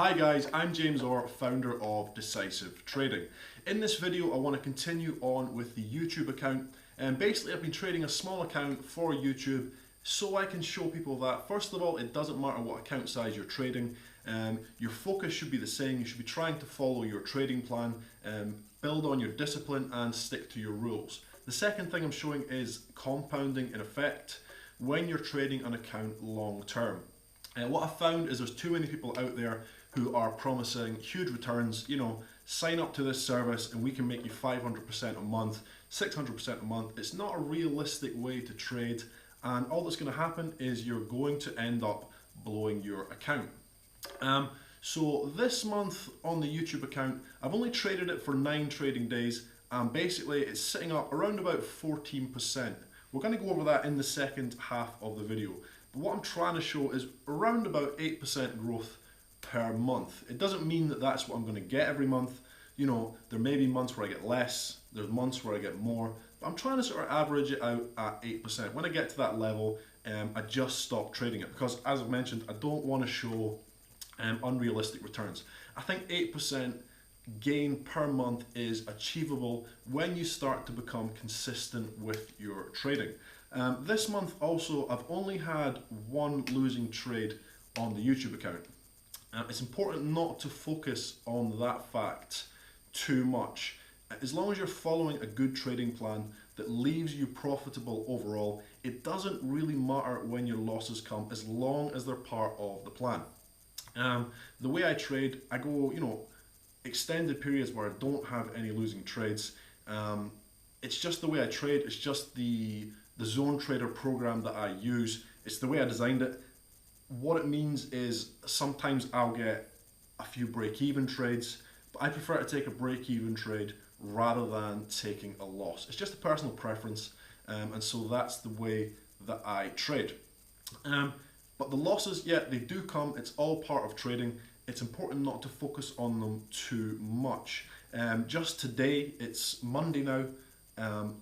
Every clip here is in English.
Hi guys, I'm James Orr, founder of Decisive Trading. In this video I want to continue on with the YouTube account, and basically I've been trading a small account for YouTube so I can show people that first of all it doesn't matter what account size you're trading, your focus should be the same. You should be trying to follow your trading plan, build on your discipline and stick to your rules. The second thing I'm showing is compounding in effect when you're trading an account long term. What I found is there's too many people out there who are promising huge returns. Sign up to this service and we can make you 500% a month, 600% a month. It's not a realistic way to trade, and all that's going to happen is you're going to end up blowing your account. So this month on the YouTube account, I've only traded it for 9 trading days, and basically it's sitting up around about 14%. We're going to go over that in the second half of the video. But what I'm trying to show is around about 8% growth per month. It doesn't mean that that's what I'm going to get every month. There may be months where I get less, there's months where I get more, but I'm trying to sort of average it out at 8%. When I get to that level, I just stop trading it because, as I've mentioned, I don't want to show unrealistic returns. I think 8% gain per month is achievable when you start to become consistent with your trading. This month also, I've only had one losing trade on the YouTube account. It's important not to focus on that fact too much. As long as you're following a good trading plan that leaves you profitable overall, it doesn't really matter when your losses come as long as they're part of the plan. The way I trade, I go, extended periods where I don't have any losing trades. It's just the way I trade. It's just the zone trader program that I use. It's the way I designed it. What it means is sometimes I'll get a few break-even trades, but I prefer to take a break-even trade rather than taking a loss. It's just a personal preference, and so that's the way that I trade. But the losses, yeah, they do come. It's all part of trading. It's important not to focus on them too much. Just today, it's Monday now.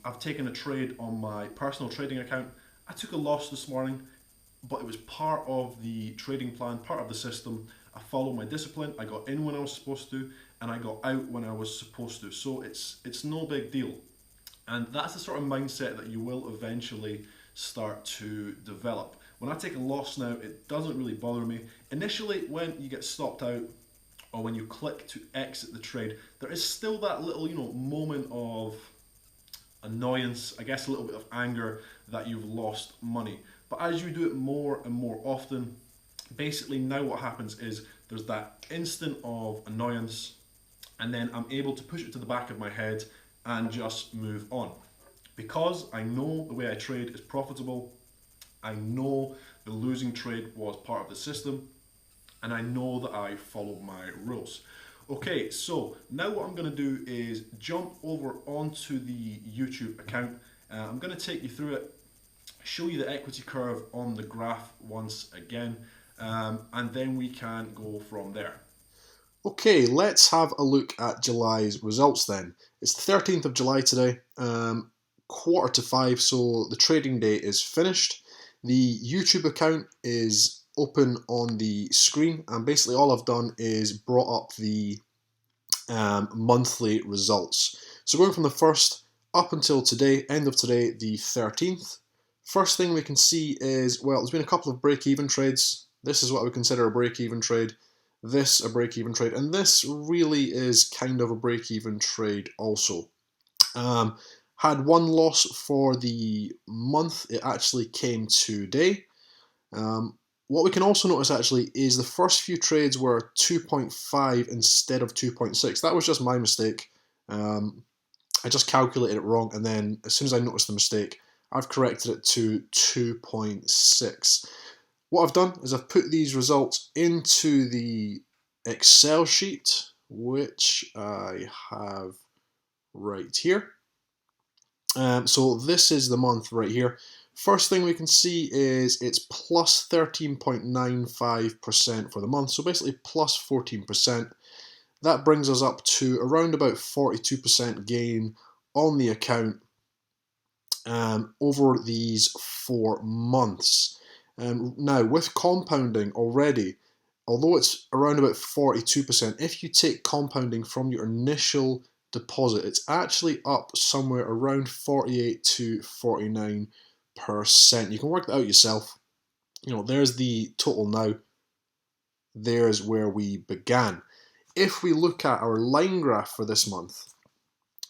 I've taken a trade on my personal trading account. I took a loss this morning, but it was part of the trading plan, part of the system. I follow my discipline. I got in when I was supposed to, and I got out when I was supposed to. So it's no big deal. And that's the sort of mindset that you will eventually start to develop. When I take a loss now, it doesn't really bother me. Initially, when you get stopped out or when you click to exit the trade, there is still that little, moment of annoyance, I guess a little bit of anger that you've lost money. But as you do it more and more often, basically now what happens is there's that instant of annoyance, and then I'm able to push it to the back of my head and just move on. Because I know the way I trade is profitable, I know the losing trade was part of the system, and I know that I followed my rules. Okay, so now what I'm going to do is jump over onto the YouTube account. I'm going to take you through it, show you the equity curve on the graph once again, and then we can go from there. Okay, let's have a look at July's results then. It's the 13th of July today, 4:45, so the trading day is finished. The YouTube account is open on the screen, and basically all I've done is brought up the monthly results. So going from the 1st up until today, end of today, the 13th, first thing we can see is, well, there's been a couple of break-even trades. This is what I would consider a break-even trade, this a break-even trade, and this really is kind of a break-even trade also. Had one loss for the month. It actually came today. What we can also notice actually is the first few trades were 2.5 instead of 2.6. That was just my mistake. I just calculated it wrong, and then as soon as I noticed the mistake, I've corrected it to 2.6. What I've done is I've put these results into the Excel sheet, which I have right here. So this is the month right here. First thing we can see is it's plus 13.95% for the month, so basically plus 14%. That brings us up to around about 42% gain on the account over these 4 months. Now, with compounding already, although it's around about 42%, if you take compounding from your initial deposit, it's actually up somewhere around 48 to 49%. You can work that out yourself. You know, there's the total now. There's where we began. If we look at our line graph for this month,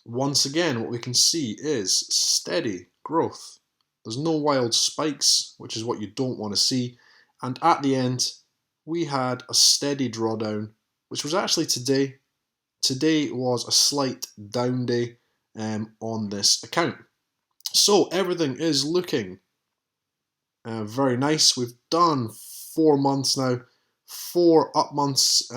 once again, what we can see is steady growth. There's no wild spikes, which is what you don't want to see. And at the end, we had a steady drawdown, which was actually today. Today was a slight down day on this account. So everything is looking very nice. We've done 4 months now, 4 up months.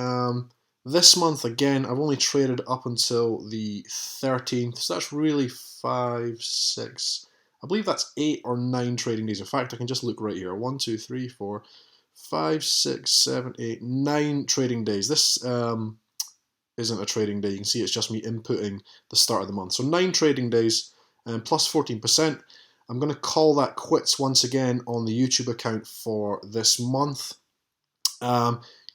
This month, again, I've only traded up until the 13th, so that's really 5, 6, I believe that's 8 or 9 trading days. In fact, I can just look right here. 1, 2, 3, 4, 5, 6, 7, 8, 9 trading days. This isn't a trading day. You can see it's just me inputting the start of the month. So 9 trading days plus 14%. I'm going to call that quits once again on the YouTube account for this month.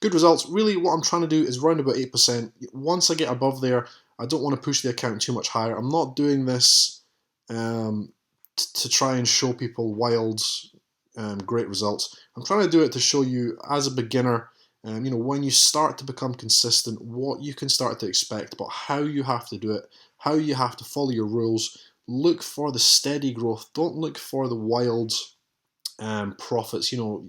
Good results. Really what I'm trying to do is round about 8%. Once I get above there, I don't want to push the account too much higher. I'm not doing this to try and show people wild, great results. I'm trying to do it to show you as a beginner, you know, when you start to become consistent, what you can start to expect, but how you have to do it, how you have to follow your rules. Look for the steady growth. Don't look for the wild profits. You know,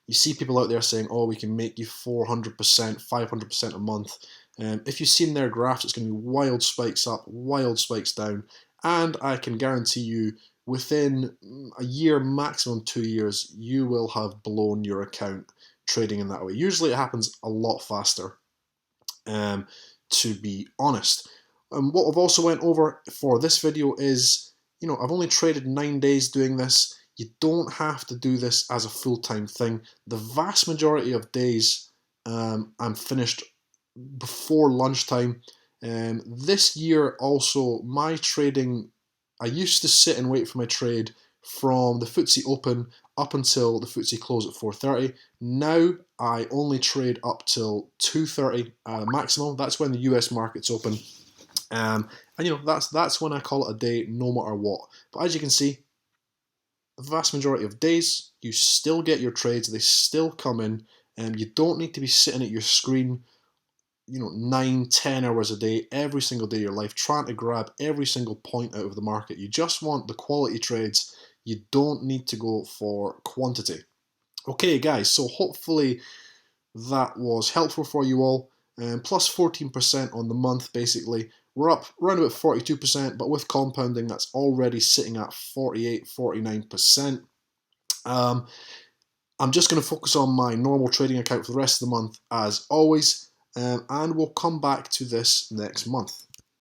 you see people out there saying, oh, we can make you 400%, 500% a month. If you've seen their graphs, it's going to be wild spikes up, wild spikes down. And I can guarantee you, within a year, maximum 2 years, you will have blown your account trading in that way. Usually it happens a lot faster, to be honest. What I've also went over for this video is, you know, I've only traded 9 days doing this. You don't have to do this as a full-time thing. The vast majority of days I'm finished before lunchtime. This year also, my trading, I used to sit and wait for my trade from the FTSE open up until the FTSE close at 4:30. Now I only trade up till 2:30 maximum. That's when the US market's open. And you know, that's when I call it a day, no matter what. But as you can see, the vast majority of days, you still get your trades, they still come in, and you don't need to be sitting at your screen, you know, 9, 10 hours a day, every single day of your life, trying to grab every single point out of the market. You just want the quality trades. You don't need to go for quantity. Okay, guys, so hopefully that was helpful for you all. Plus 14% on the month, basically. We're up around about 42%, but with compounding, that's already sitting at 48, 49%. I'm just going to focus on my normal trading account for the rest of the month, as always, and we'll come back to this next month.